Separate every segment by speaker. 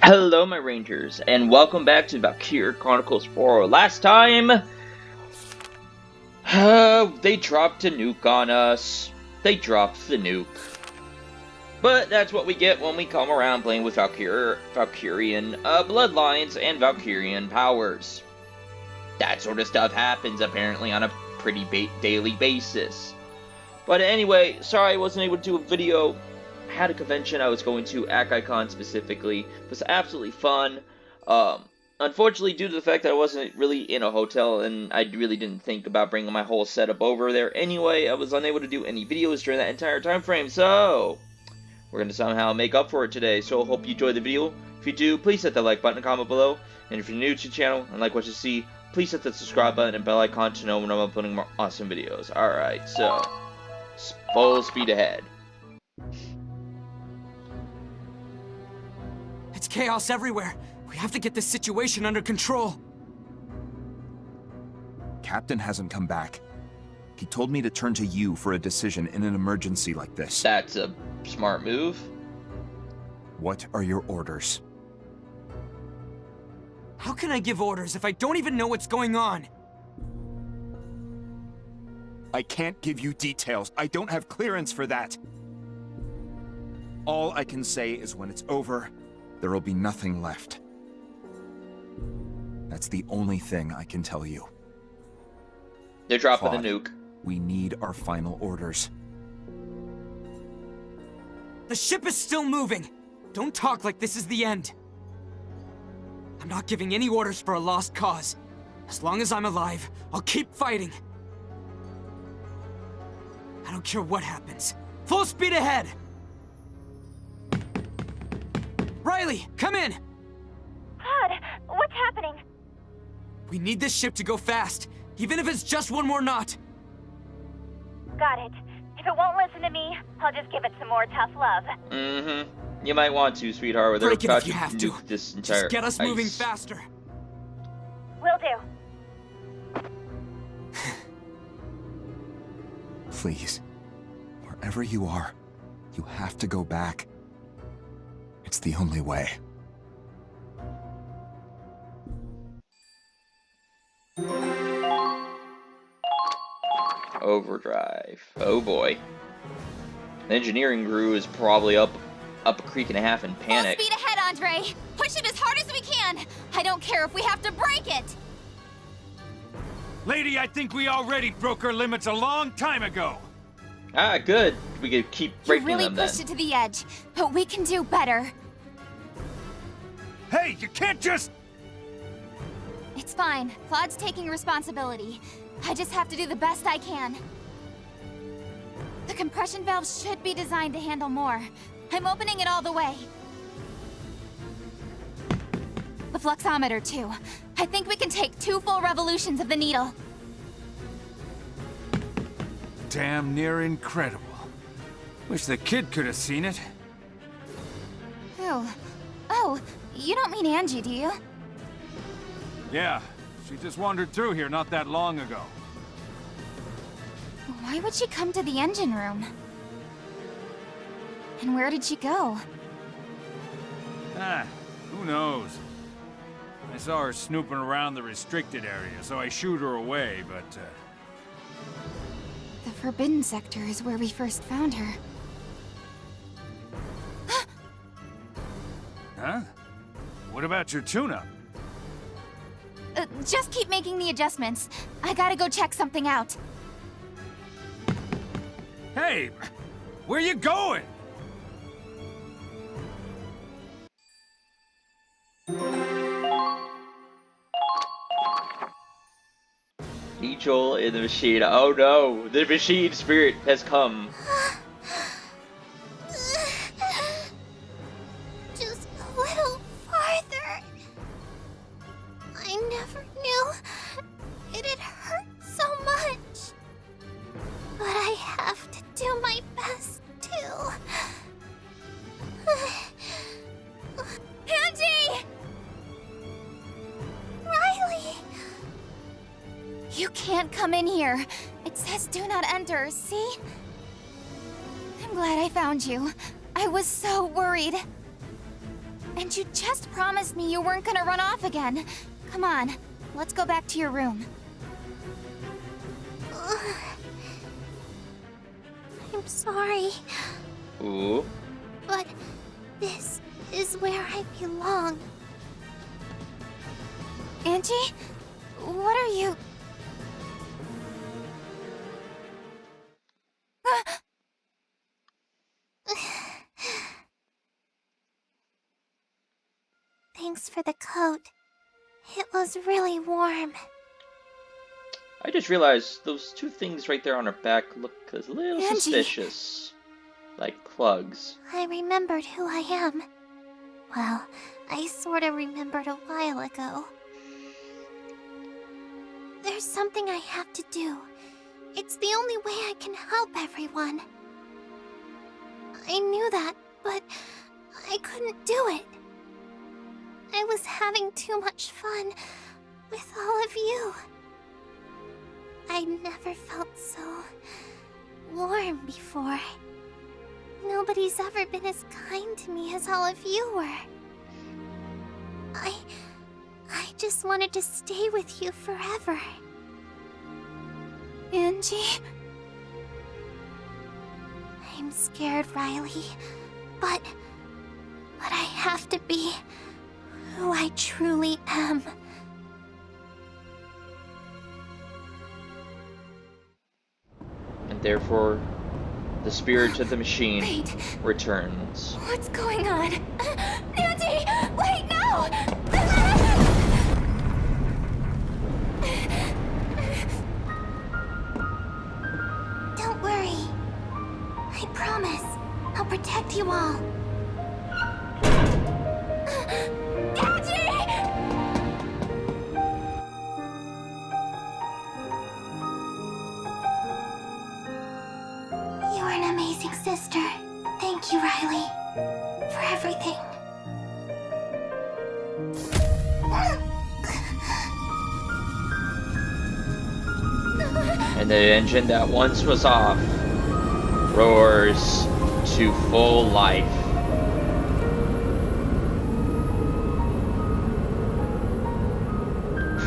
Speaker 1: Hello, my Rangers, and welcome back to Valkyria Chronicles 4. Last time, they dropped a nuke on us. They dropped the nuke. But that's what we get when we come around playing with Valkyrian bloodlines and Valkyrian powers. That sort of stuff happens, apparently, on a pretty daily basis. But anyway, sorry I wasn't able to do a video. Had a convention I was going to, AkaiCon specifically. It was absolutely fun. Unfortunately, due to the fact that I wasn't really in a hotel and I really didn't think about bringing my whole setup over there anyway, I was unable to do any videos during that entire time frame. So we're going to somehow make up for it today. So I hope you enjoyed the video. If you do, please hit that like button and comment below. And if you're new to the channel and like what you see, please hit that subscribe button and bell icon to know when I'm uploading more awesome videos. Alright, so full speed ahead.
Speaker 2: It's chaos everywhere. We have to get this situation under control.
Speaker 3: Captain hasn't come back. He told me to turn to you for a decision in an emergency like this.
Speaker 1: That's a smart move.
Speaker 3: What are your orders?
Speaker 2: How can I give orders if I don't even know what's going on?
Speaker 3: I can't give you details. I don't have clearance for that. All I can say is when it's over, there will be nothing left. That's the only thing I can tell you.
Speaker 1: They're dropping
Speaker 3: Claude,
Speaker 1: the nuke.
Speaker 3: We need our final orders.
Speaker 2: The ship is still moving. Don't talk like this is the end. I'm not giving any orders for a lost cause. As long as I'm alive, I'll keep fighting. I don't care what happens. Full speed ahead! Riley, come in!
Speaker 4: Claude, what's happening?
Speaker 2: We need this ship to go fast, even if it's just one more knot.
Speaker 4: Got it. If it won't listen to me, I'll just give it some more tough love.
Speaker 1: Mm-hmm. You might want to, sweetheart. They're
Speaker 2: Break it
Speaker 1: about
Speaker 2: if you have to.
Speaker 1: nuke this entire
Speaker 2: Just get us
Speaker 1: ice.
Speaker 2: moving faster.
Speaker 4: Will do.
Speaker 3: Please, wherever you are, you have to go back. It's the only way.
Speaker 1: Overdrive. Oh boy. The engineering crew is probably up a creek and a half in panic.
Speaker 4: Full speed ahead, Andre. Push it as hard as we can. I don't care if we have to break it.
Speaker 5: Lady, I think we already broke our limits a long time ago.
Speaker 1: Ah, good. We could keep breaking
Speaker 4: You really
Speaker 1: them then.
Speaker 4: pushed it to the edge, but we can do better.
Speaker 5: Hey, you can't just...
Speaker 4: It's fine. Claude's taking responsibility. I just have to do the best I can. The compression valve should be designed to handle more. I'm opening it all the way. The fluxometer, too. I think we can take 2 full revolutions of the needle.
Speaker 5: Damn near incredible. Wish the kid could have seen it.
Speaker 4: Who? Oh, you don't mean Angie, do you?
Speaker 5: Yeah, she just wandered through here not that long ago.
Speaker 4: Why would she come to the engine room? And where did she go?
Speaker 5: Ah, who knows? I saw her snooping around the restricted area, so I shooed her away, but,
Speaker 4: The Forbidden Sector is where we first found her.
Speaker 5: Huh? What about your tune-up?
Speaker 4: Just keep making the adjustments. I gotta go check something out.
Speaker 5: Hey, where you going?
Speaker 1: Angel in the machine. Oh no, the machine spirit has come.
Speaker 4: Just a little farther. I never knew it'd hurt so much. But I have to do my best too. Angie! Riley! You can't come in here. It says do not enter, see? I'm glad I found you. I was so worried. And you just promised me you weren't gonna run off again. Come on, let's go back to your room. I'm sorry,
Speaker 1: Ooh.
Speaker 4: but this is where I belong. Angie? What are you... Thanks for the coat. It was really warm.
Speaker 1: I just realized those two things right there on her back look a little
Speaker 4: Angie.
Speaker 1: suspicious. Like plugs.
Speaker 4: I remembered who I am. Well, I sorta remembered a while ago. There's something I have to do. It's the only way I can help everyone. I knew that, but I couldn't do it. I was having too much fun with all of you. I never felt so warm before. Nobody's ever been as kind to me as all of you were. I just wanted to stay with you forever. Angie? I'm scared, Riley, but I have to be who I truly am.
Speaker 1: And therefore, the spirit of the machine
Speaker 4: Wait.
Speaker 1: returns.
Speaker 4: What's going on? Angie! Wait, no! Don't worry. I promise. I'll protect you all. Angie! You are an amazing sister. Thank you, Riley, for everything.
Speaker 1: And the engine that once was off roars to full life.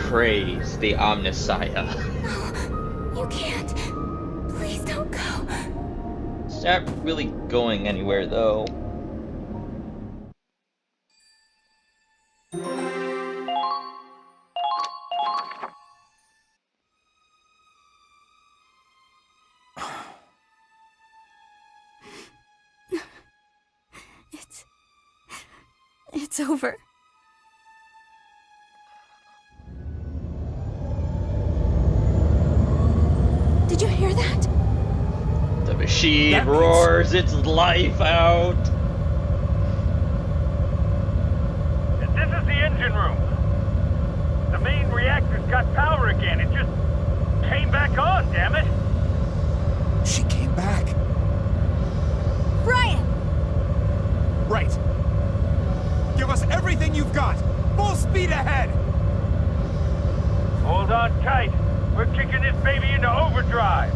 Speaker 1: Praise the Omnissiah.
Speaker 4: No, you can't. Please don't go.
Speaker 1: It's not really going anywhere though.
Speaker 4: It's over. Did you hear that?
Speaker 1: The machine
Speaker 5: That means-
Speaker 1: roars its life out.
Speaker 5: This is the engine room. The main reactor's got power again. It just came back on, damn it.
Speaker 3: She came back.
Speaker 4: Brian!
Speaker 3: Right. Give us everything you've got. Full speed ahead.
Speaker 5: Hold on tight. We're kicking this baby into overdrive.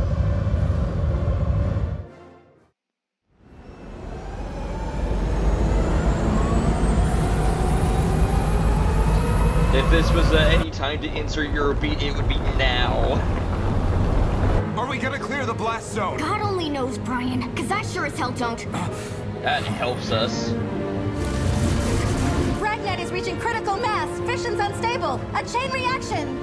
Speaker 1: If this was any time to insert your beat, it would be now.
Speaker 3: Are we gonna clear the blast zone?
Speaker 6: God only knows, Brian, because I sure as hell don't.
Speaker 1: That helps us.
Speaker 6: Dragnet is reaching critical mass. Fission's unstable. A chain reaction.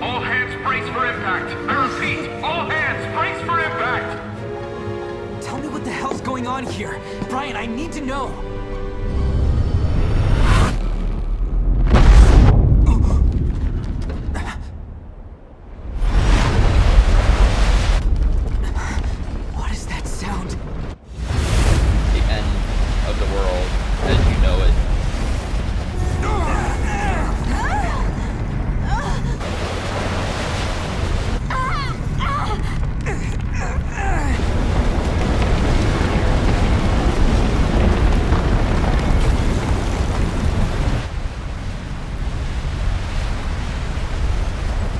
Speaker 7: All hands brace for impact. I repeat, all hands brace for impact.
Speaker 2: Tell me what the hell's going on here. Brian, I need to know. What is that sound?
Speaker 1: The end of the world, as you know it.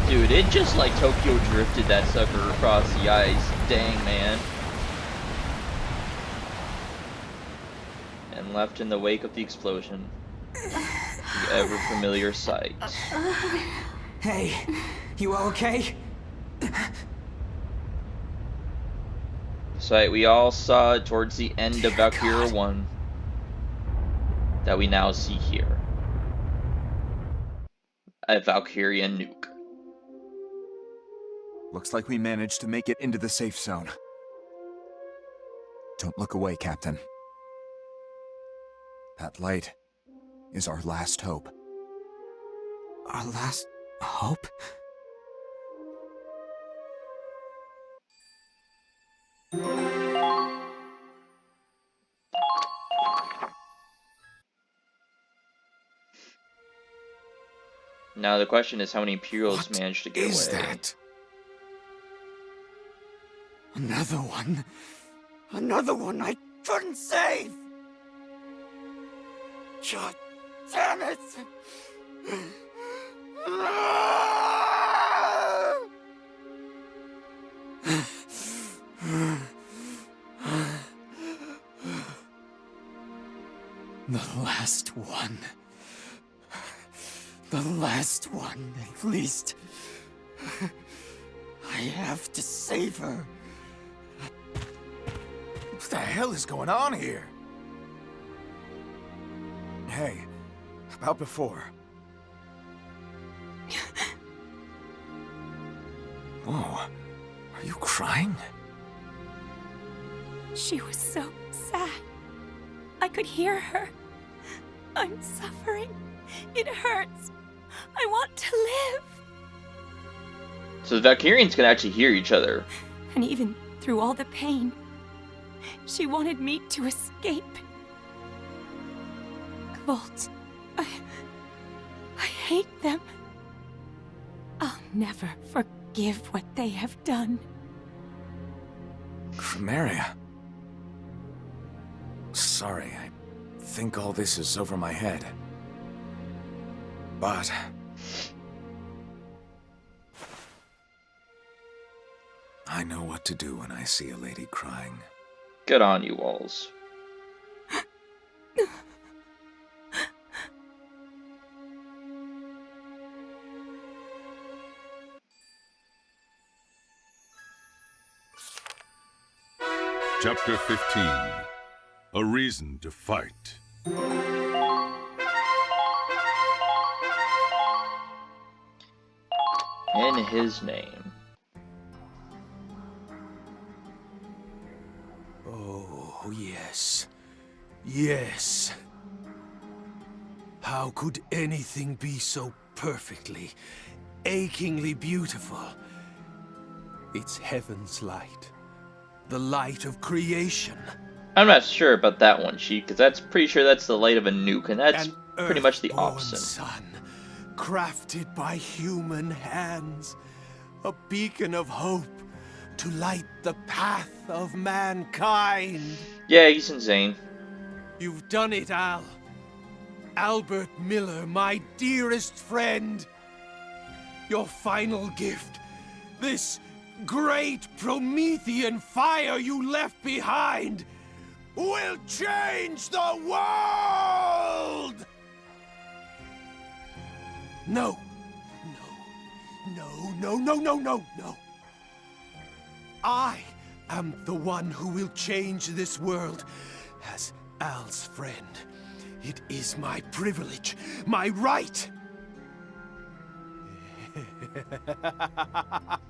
Speaker 1: Dude, it just like Tokyo drifted that sucker across the ice. Dang, man. And left in the wake of the explosion. The ever-familiar sight.
Speaker 2: Hey, you okay?
Speaker 1: Sight we all saw towards the end of Valkyria 1. That we now see here. A Valkyria nuke.
Speaker 3: Looks like we managed to make it into the safe zone. Don't look away, Captain. That light is our last hope.
Speaker 2: Our last hope?
Speaker 1: Now the question is how many Imperials
Speaker 3: What
Speaker 1: managed to get
Speaker 3: is
Speaker 1: away.
Speaker 3: that?
Speaker 2: Another one. Another one I couldn't save! God damn it! The last one. The last one, at least. I have to save her.
Speaker 8: What the hell is going on here? Hey, about before. Whoa, are you crying?
Speaker 6: She was so sad. I could hear her. I'm suffering. It hurts. I want to live.
Speaker 1: So the Valkyrians can actually hear each other.
Speaker 6: And even through all the pain, she wanted me to escape. Volt, I hate them. I'll never forgive what they have done.
Speaker 8: Chromaria. Sorry, I think all this is over my head. But I know what to do when I see a lady crying.
Speaker 1: Good on you, Walls.
Speaker 9: Chapter 15. A Reason to Fight.
Speaker 1: In his name.
Speaker 10: Oh, yes. Yes. How could anything be so perfectly, achingly beautiful? It's heaven's light. The light of creation.
Speaker 1: I'm not sure about that one, Sheik, because that's pretty sure that's the light of a nuke, and that's
Speaker 10: An
Speaker 1: pretty much the
Speaker 10: earthborn
Speaker 1: opposite.
Speaker 10: sun, crafted by human hands. A beacon of hope to light the path of mankind.
Speaker 1: Yeah, he's insane.
Speaker 10: You've done it, Al. Albert Miller, my dearest friend. Your final gift. This great Promethean fire you left behind will change the world! No. No. I am the one who will change this world. As Al's friend, it is my privilege, my right.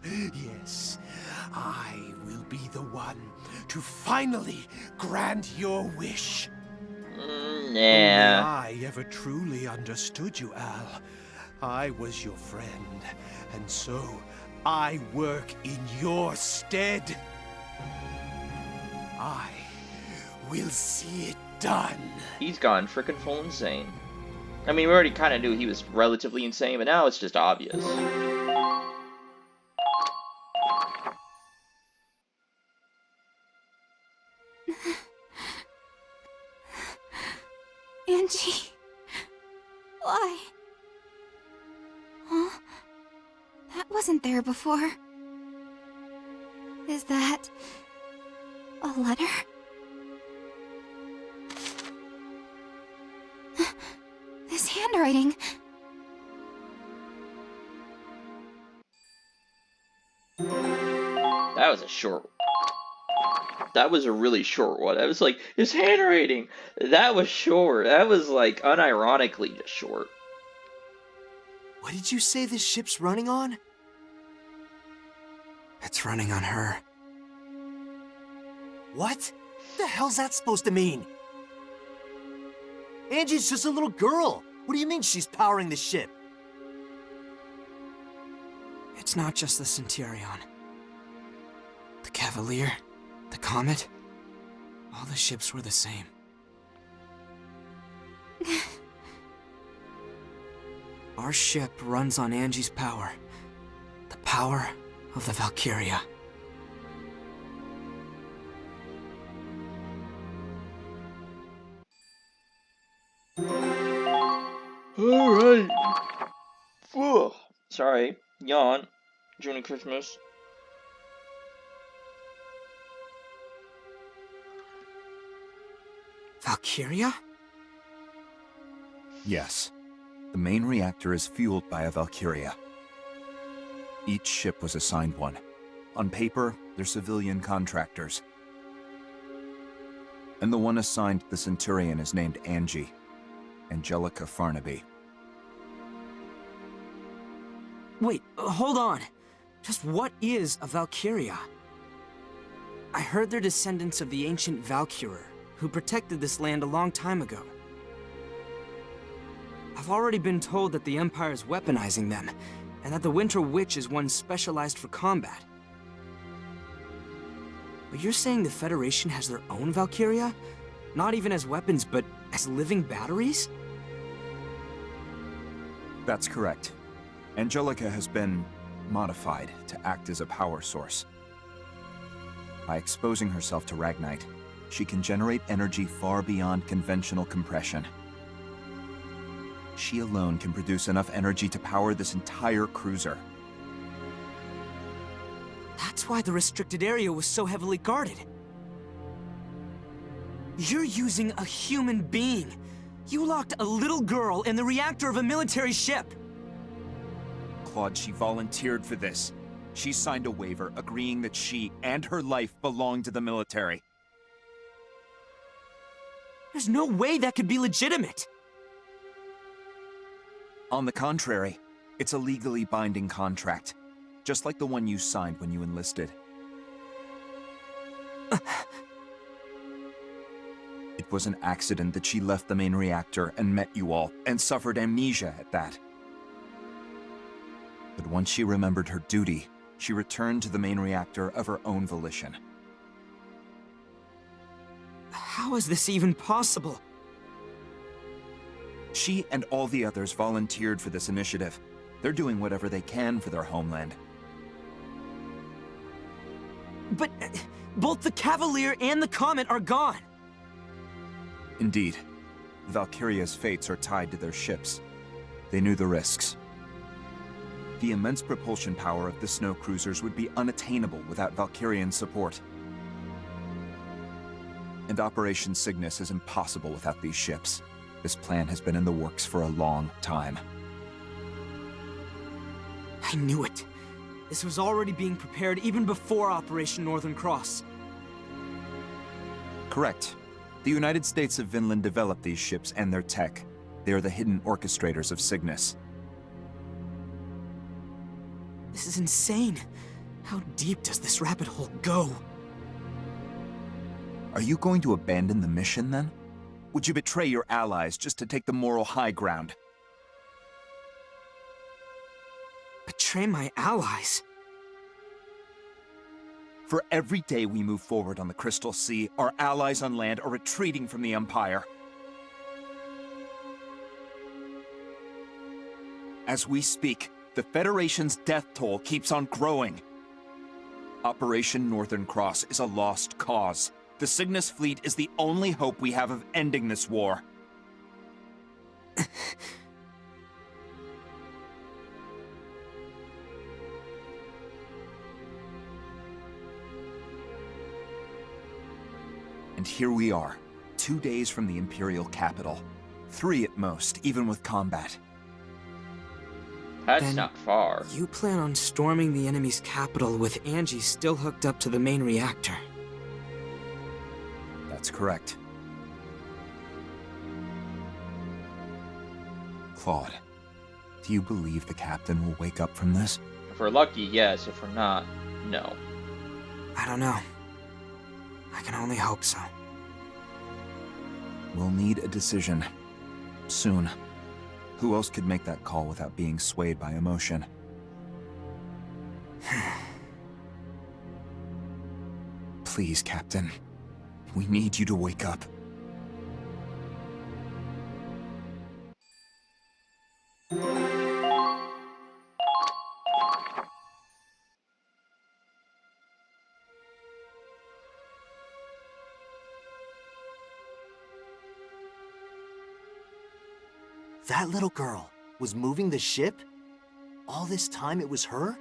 Speaker 10: Yes, I will be the one to finally grant your wish. Only
Speaker 1: Nah.
Speaker 10: I ever truly understood you, Al. I was your friend, and so I work in your stead. I will see it done.
Speaker 1: He's gone frickin' full insane. I mean, we already kind of knew he was relatively insane, but now it's just obvious.
Speaker 4: Angie. Why? Huh? That wasn't there before. Is that a letter? handwriting.
Speaker 1: That was a short. That was a really short one. I was like, his handwriting. That was short. That was like unironically just short.
Speaker 2: What did you say this ship's running on? It's running on her. What? The hell's that supposed to mean? Angie's just a little girl. What do you mean she's powering the ship? It's not just the Centurion. The Cavalier, the Comet, all the ships were the same. Our ship runs on Angie's power. The power of the Valkyria.
Speaker 1: Alright. Sorry. Yawn. June and Christmas.
Speaker 2: Valkyria?
Speaker 3: Yes. The main reactor is fueled by a Valkyria. Each ship was assigned one. On paper, they're civilian contractors. And the one assigned to the Centurion is named Angie. Angelica Farnaby.
Speaker 2: Wait, hold on. Just what is a Valkyria? I heard they're descendants of the ancient Valkyrie, who protected this land a long time ago. I've already been told that the Empire is weaponizing them, and that the Winter Witch is one specialized for combat. But you're saying the Federation has their own Valkyria? Not even as weapons, but as living batteries?
Speaker 3: That's correct. Angelica has been modified to act as a power source. By exposing herself to Ragnite, she can generate energy far beyond conventional compression. She alone can produce enough energy to power this entire cruiser.
Speaker 2: That's why the restricted area was so heavily guarded. You're using a human being. You locked a little girl in the reactor of a military ship.
Speaker 3: Claude, she volunteered for this. She signed a waiver agreeing that she and her life belong to the military.
Speaker 2: There's no way that could be legitimate.
Speaker 3: On the contrary, it's a legally binding contract, just like the one you signed when you enlisted. It was an accident that she left the main reactor and met you all, and suffered amnesia at that. But once she remembered her duty, she returned to the main reactor of her own volition.
Speaker 2: How is this even possible?
Speaker 3: She and all the others volunteered for this initiative. They're doing whatever they can for their homeland.
Speaker 2: But both the Cavalier and the Comet are gone.
Speaker 3: Indeed. The Valkyria's fates are tied to their ships. They knew the risks. The immense propulsion power of the snow cruisers would be unattainable without Valkyrian support. And Operation Cygnus is impossible without these ships. This plan has been in the works for a long time.
Speaker 2: I knew it. This was already being prepared even before Operation Northern Cross.
Speaker 3: Correct. The United States of Vinland developed these ships and their tech. They are the hidden orchestrators of Cygnus.
Speaker 2: This is insane. How deep does this rabbit hole go?
Speaker 3: Are you going to abandon the mission, then? Would you betray your allies just to take the moral high ground?
Speaker 2: Betray my allies?
Speaker 3: For every day we move forward on the Crystal Sea, our allies on land are retreating from the Empire. As we speak, the Federation's death toll keeps on growing. Operation Northern Cross is a lost cause. The Cygnus fleet is the only hope we have of ending this war. And here we are, 2 days from the Imperial capital. 3 at most, even with combat.
Speaker 1: That's
Speaker 2: Then
Speaker 1: not far.
Speaker 2: You plan on storming the enemy's capital with Angie still hooked up to the main reactor.
Speaker 3: That's correct. Claude, do you believe the captain will wake up from this?
Speaker 1: If we're lucky, yes. If we're not, no.
Speaker 2: I don't know. I can only hope so.
Speaker 3: We'll need a decision. Soon. Who else could make that call without being swayed by emotion? Please, Captain. We need you to wake up.
Speaker 11: That little girl was moving the ship? All this time it was her?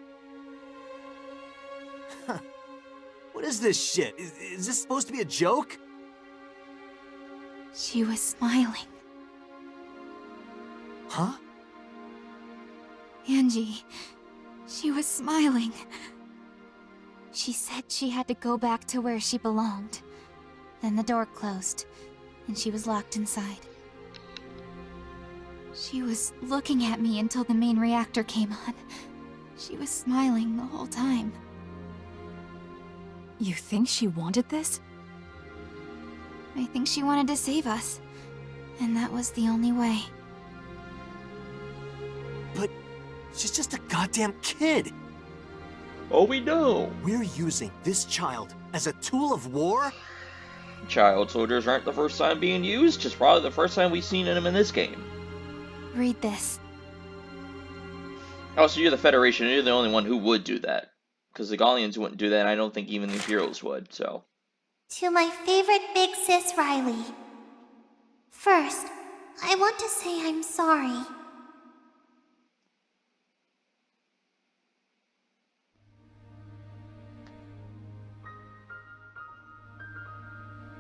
Speaker 11: What is this shit? Is this supposed to be a joke?
Speaker 4: She was smiling.
Speaker 11: Huh?
Speaker 4: Angie, she was smiling. She said she had to go back to where she belonged. Then the door closed, and she was locked inside. She was looking at me until the main reactor came on. She was smiling the whole time.
Speaker 6: You think she wanted this?
Speaker 4: I think she wanted to save us, and that was the only way.
Speaker 11: But she's just a goddamn kid!
Speaker 1: Oh, we know.
Speaker 11: We're using this child as a tool of war?
Speaker 1: Child soldiers aren't the first time being used, just probably the first time we've seen them in this game.
Speaker 4: Read this.
Speaker 1: Also, you're the Federation, and you're the only one who would do that. Because the Gallians wouldn't do that, and I don't think even the Imperials would, so.
Speaker 4: To my favorite big sis Riley. First, I want to say I'm sorry.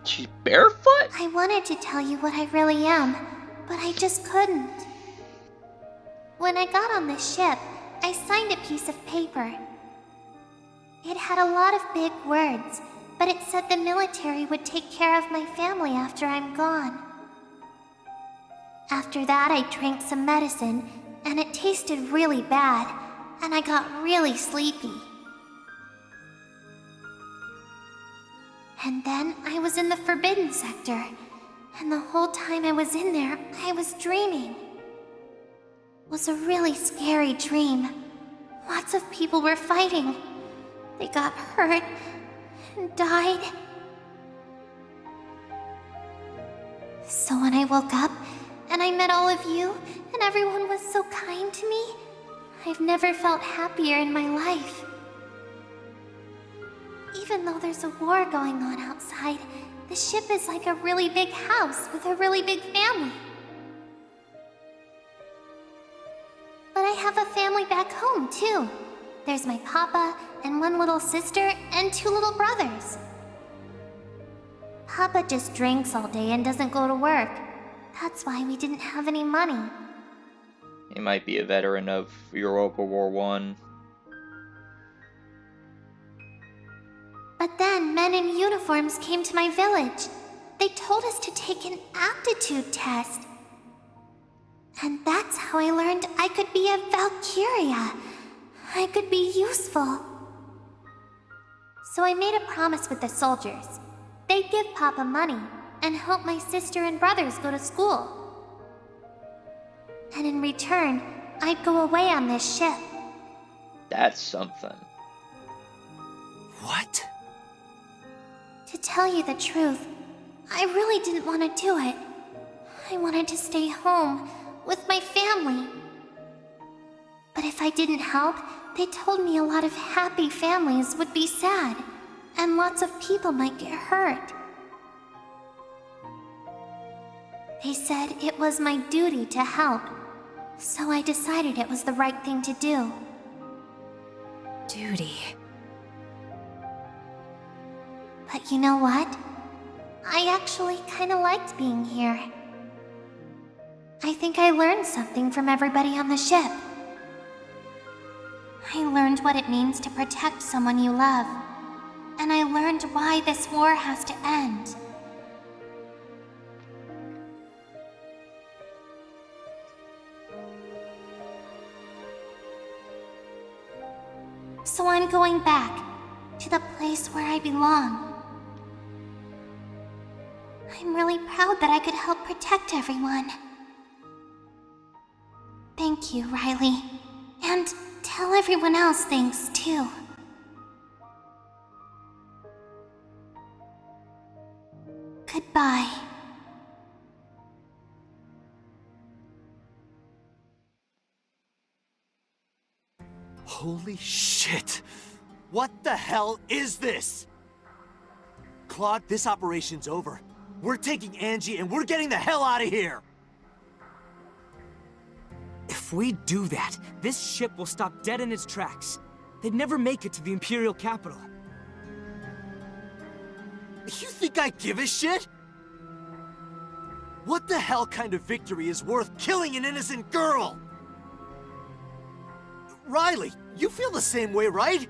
Speaker 1: She's barefoot?
Speaker 4: I wanted to tell you what I really am, but I just couldn't. When I got on the ship, I signed a piece of paper. It had a lot of big words, but it said the military would take care of my family after I'm gone. After that, I drank some medicine, and it tasted really bad, and I got really sleepy. And then I was in the Forbidden Sector, and the whole time I was in there, I was dreaming. It was a really scary dream. Lots of people were fighting. They got hurt and died. So when I woke up, and I met all of you, and everyone was so kind to me, I've never felt happier in my life. Even though there's a war going on outside, the ship is like a really big house with a really big family. But I have a family back home, too. There's my papa, and one little sister, and 2 little brothers. Papa just drinks all day and doesn't go to work. That's why we didn't have any money.
Speaker 1: He might be a veteran of Europa War I.
Speaker 4: But then men in uniforms came to my village. They told us to take an aptitude test. And that's how I learned I could be a Valkyria. I could be useful. So I made a promise with the soldiers. They'd give Papa money and help my sister and brothers go to school. And in return, I'd go away on this ship.
Speaker 1: That's something.
Speaker 11: What?
Speaker 4: To tell you the truth, I really didn't want to do it. I wanted to stay home with my family. But if I didn't help, they told me a lot of happy families would be sad, and lots of people might get hurt. They said it was my duty to help, so I decided it was the right thing to do.
Speaker 6: Duty.
Speaker 4: But you know what? I actually kinda liked being here. think I learned something from everybody on the ship. I learned what it means to protect someone you love. And I learned why this war has to end. So I'm going back to the place where I belong. I'm really proud that I could help protect everyone. Thank you, Riley. And tell everyone else thanks, too. Goodbye.
Speaker 11: Holy shit! What the hell is this? Claude, this operation's over. We're taking Angie and we're getting the hell out of here!
Speaker 2: If we do that, this ship will stop dead in its tracks. They'd never make it to the Imperial capital.
Speaker 11: You think I give a shit? What the hell kind of victory is worth killing an innocent girl? Riley, you feel the same way, right?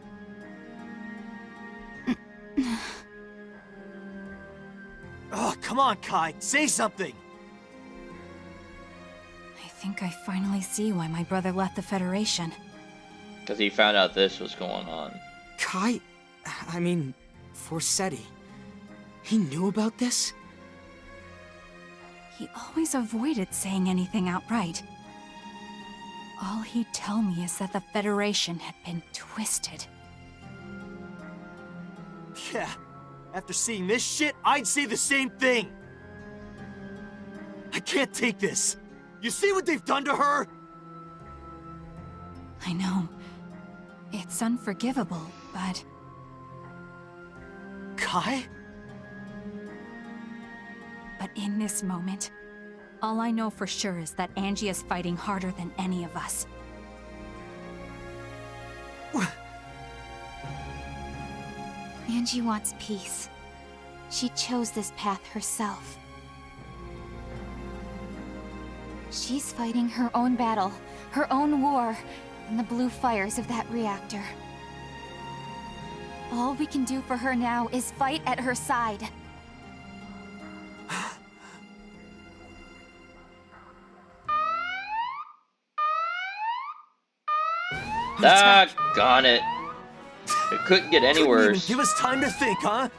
Speaker 11: Oh, come on, Kai, say something!
Speaker 6: I think I finally see why my brother left the Federation.
Speaker 1: Because he found out this was going on.
Speaker 2: Kai? I mean, Forsetti. He knew about this?
Speaker 6: He always avoided saying anything outright. All he'd tell me is that the Federation had been twisted.
Speaker 11: Yeah, after seeing this shit, I'd say the same thing! I can't take this! You see what they've done to her?
Speaker 6: I know. It's unforgivable, but...
Speaker 11: Kai?
Speaker 6: But in this moment, all I know for sure is that Angie is fighting harder than any of us. Angie wants peace. She chose this path herself. She's fighting her own battle, her own war, in the blue fires of that reactor. All we can do for her now is fight at her side.
Speaker 1: Doggone it. It couldn't get any worse.
Speaker 11: Give us time to think, huh?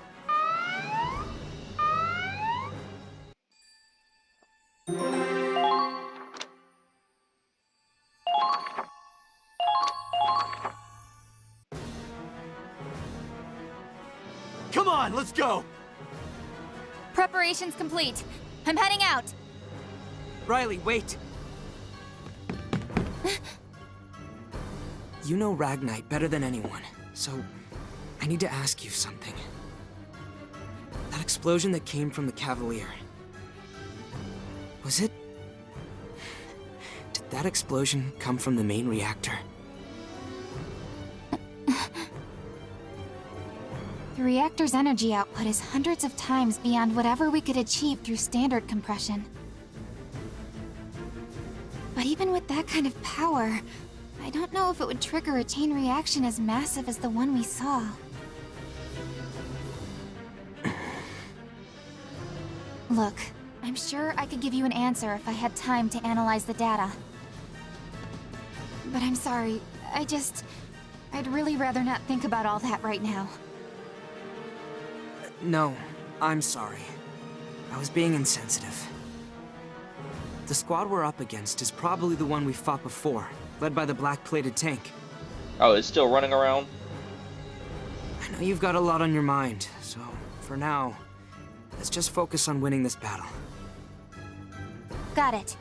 Speaker 11: Come on, let's go!
Speaker 6: Preparations complete. I'm heading out.
Speaker 2: Riley, wait! You know Ragnite better than anyone, so I need to ask you something. That explosion that came from the Cavalier, was it... Did that explosion come from the main reactor?
Speaker 6: The reactor's energy output is hundreds of times beyond whatever we could achieve through standard compression. But even with that kind of power, I don't know if it would trigger a chain reaction as massive as the one we saw. Look, I'm sure I could give you an answer if I had time to analyze the data. But I'm sorry, I'd really rather not think about all that right now.
Speaker 2: No, I'm sorry. I was being insensitive. The squad we're up against is probably the one we fought before, led by the black-plated tank.
Speaker 1: Oh, it's still running around?
Speaker 2: I know you've got a lot on your mind, so for now, let's just focus on winning this battle.
Speaker 6: Got it.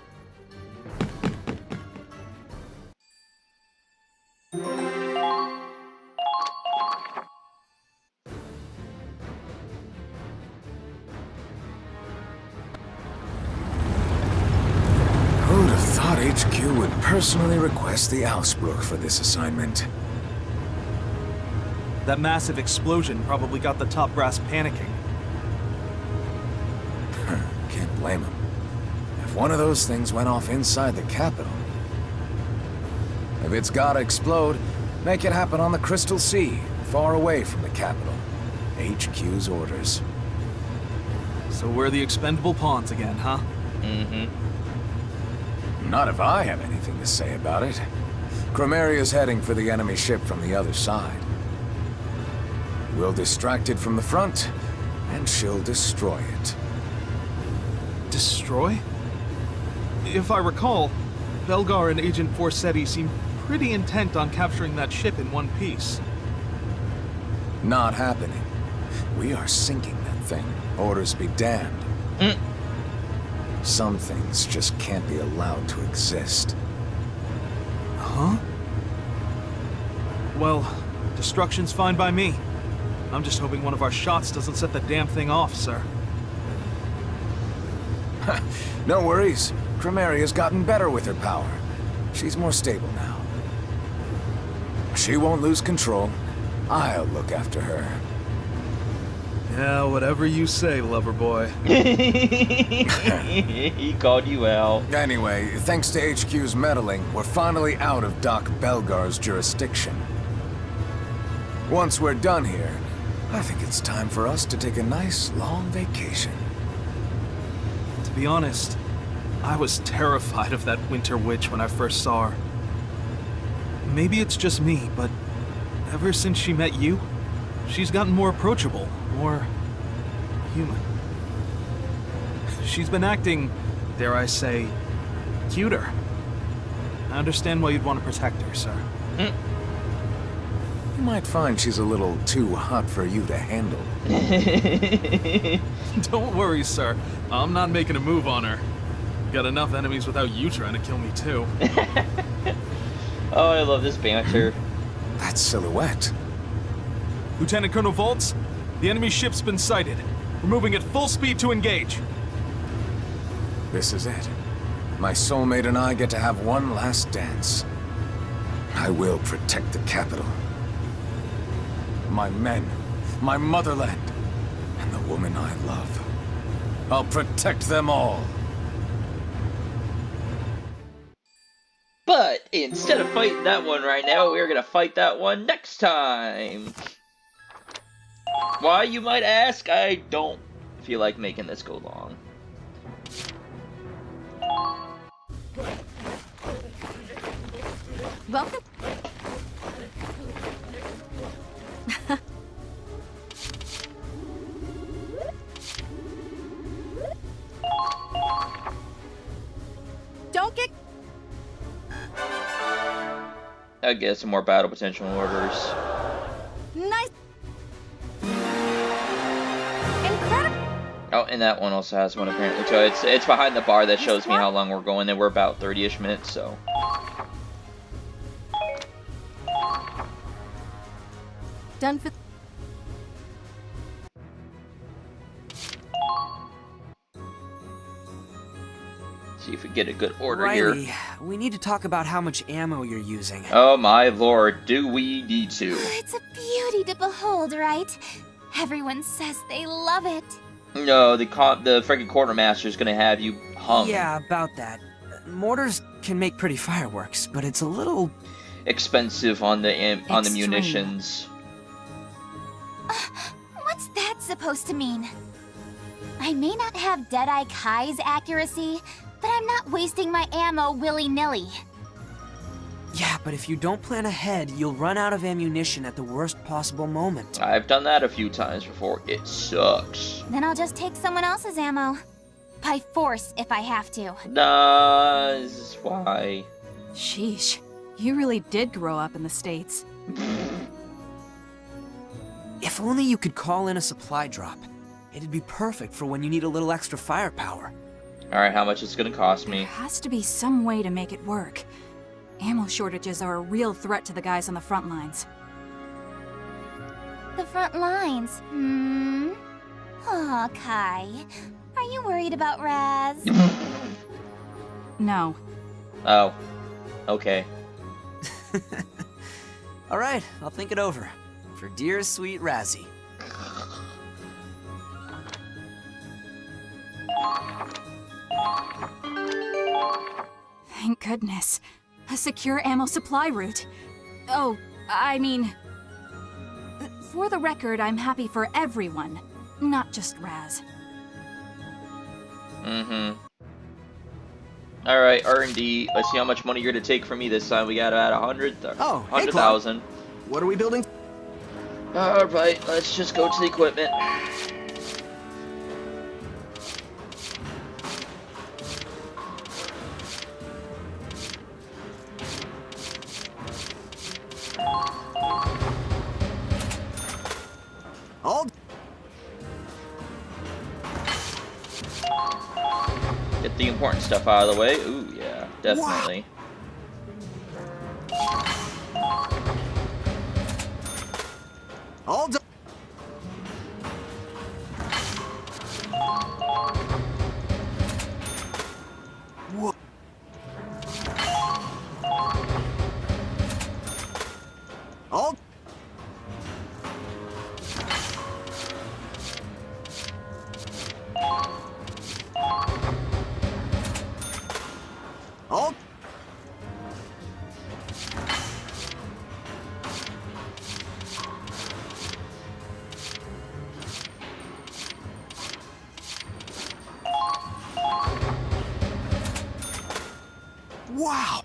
Speaker 8: Who'd have thought HQ would personally request the Ausbruch for this assignment?
Speaker 12: That massive explosion probably got the top brass panicking.
Speaker 8: Can't blame him. if one of those things went off inside the capital? If it's gotta explode, make it happen on the Crystal Sea, far away from the capital. HQ's orders.
Speaker 12: So we're the expendable pawns again, huh?
Speaker 1: Mm-hmm.
Speaker 8: Not if I have anything to say about it. Chromaria's heading for the enemy ship from the other side. We'll distract it from the front, and she'll destroy it.
Speaker 12: Destroy? If I recall, Belgar and Agent Forsetti seemed pretty intent on capturing that ship in one piece.
Speaker 8: Not happening. We are sinking that thing. Orders be damned. Some things just can't be allowed to exist.
Speaker 12: Huh? Well, destruction's fine by me. I'm just hoping one of our shots doesn't set the damn thing off, sir.
Speaker 8: No worries. Chromaria's gotten better with her power. She's more stable now. She won't lose control. I'll look after her.
Speaker 12: Yeah, whatever you say, lover boy.
Speaker 1: He called you out.
Speaker 8: Anyway, thanks to HQ's meddling, we're finally out of Doc Belgar's jurisdiction. Once we're done here, I think it's time for us to take a nice, long vacation.
Speaker 12: To be honest, I was terrified of that Winter Witch when I first saw her. Maybe it's just me, but ever since she met you, she's gotten more approachable, more human. She's been acting, dare I say, cuter. I understand why you'd want to protect her, sir.
Speaker 8: You might find she's a little too hot for you to handle.
Speaker 12: Don't worry, sir. I'm not making a move on her. Got enough enemies without you trying to kill me, too.
Speaker 1: Oh, I love this banter.
Speaker 8: That silhouette.
Speaker 12: Lieutenant Colonel Voltz, the enemy ship's been sighted. We're moving at full speed to engage.
Speaker 8: This is it. My soulmate and I get to have one last dance. I will protect the capital. My men, my motherland, and the woman I love. I'll protect them all.
Speaker 1: But instead of fighting that one right now, we're gonna fight that one next time. Why, you might ask? I don't feel like making this go long.
Speaker 6: Welcome. Don't get...
Speaker 1: I guess some more battle potential orders.
Speaker 6: Nice. Incredible.
Speaker 1: Oh, and that one also has one apparently. So it's behind the bar that shows me how long we're going, and we're about 30-ish minutes, so.
Speaker 6: Done for...
Speaker 1: See if we get a good order
Speaker 2: Riley,
Speaker 1: here.
Speaker 2: we need to talk about how much ammo you're using.
Speaker 1: Oh my lord, do we need to?
Speaker 4: It's a beauty to behold, right? Everyone says they love it.
Speaker 1: No, the freaking quartermaster's gonna have you hung.
Speaker 2: Yeah, about that. Mortars can make pretty fireworks, but it's a little
Speaker 1: expensive on the
Speaker 4: Extreme.
Speaker 1: munitions.
Speaker 4: What's that supposed to mean? I may not have Deadeye Kai's accuracy, but I'm not wasting my ammo willy-nilly.
Speaker 2: Yeah, but if you don't plan ahead, you'll run out of ammunition at the worst possible moment.
Speaker 1: I've done that a few times before. It sucks.
Speaker 4: Then I'll just take someone else's ammo. By force, if I have to.
Speaker 1: Nah, this is why.
Speaker 6: Sheesh. You really did grow up in the States.
Speaker 2: If only you could call in a supply drop. It'd be perfect for when you need a little extra firepower.
Speaker 1: Alright, how much is it gonna cost me?
Speaker 6: There has to be some way to make it work. Ammo shortages are a real threat to the guys on the front lines.
Speaker 4: The front lines, Aw, Kai. Are you worried about Raz?
Speaker 6: No.
Speaker 1: Oh. Okay.
Speaker 2: Alright, I'll think it over. For dear sweet Razzie.
Speaker 6: Thank goodness. A secure ammo supply route. Oh, I mean... For the record, I'm happy for everyone, not just Raz.
Speaker 1: Mm-hmm. Alright, R&D. Let's see how much money you're to take from me this time. We got about 100,000.
Speaker 13: What are we building?
Speaker 1: Alright, let's just go to the equipment.
Speaker 13: All
Speaker 1: Get the important stuff out of the way. Ooh, yeah, definitely.
Speaker 13: all done. Whoa. All all wow.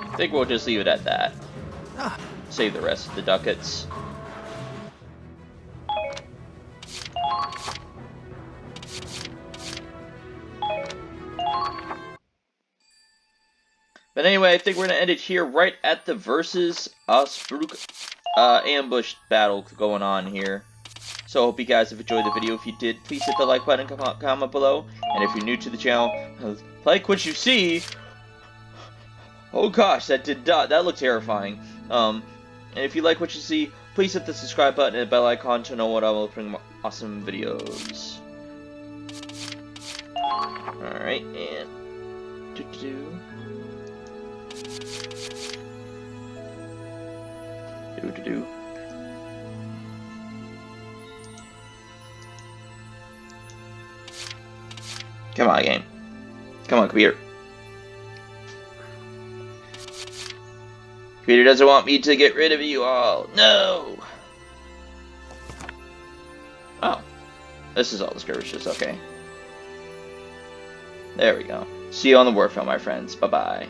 Speaker 1: I think we'll just leave it at that. Save the rest of the ducats. But anyway, I think we're gonna end it here, right at the versus Osbruk ambush battle going on here. So I hope you guys have enjoyed the video. If you did, please hit the like button, comment below, and if you're new to the channel, like what you see. Oh gosh, that looked terrifying. And if you like what you see, please hit the subscribe button and bell icon to know when I will bring more awesome videos. Alright, and Come on, game. Come on, computer. Computer doesn't want me to get rid of you all. No! Oh. This is all the skirmishes, okay. There we go. See you on the warfield, my friends. Bye-bye.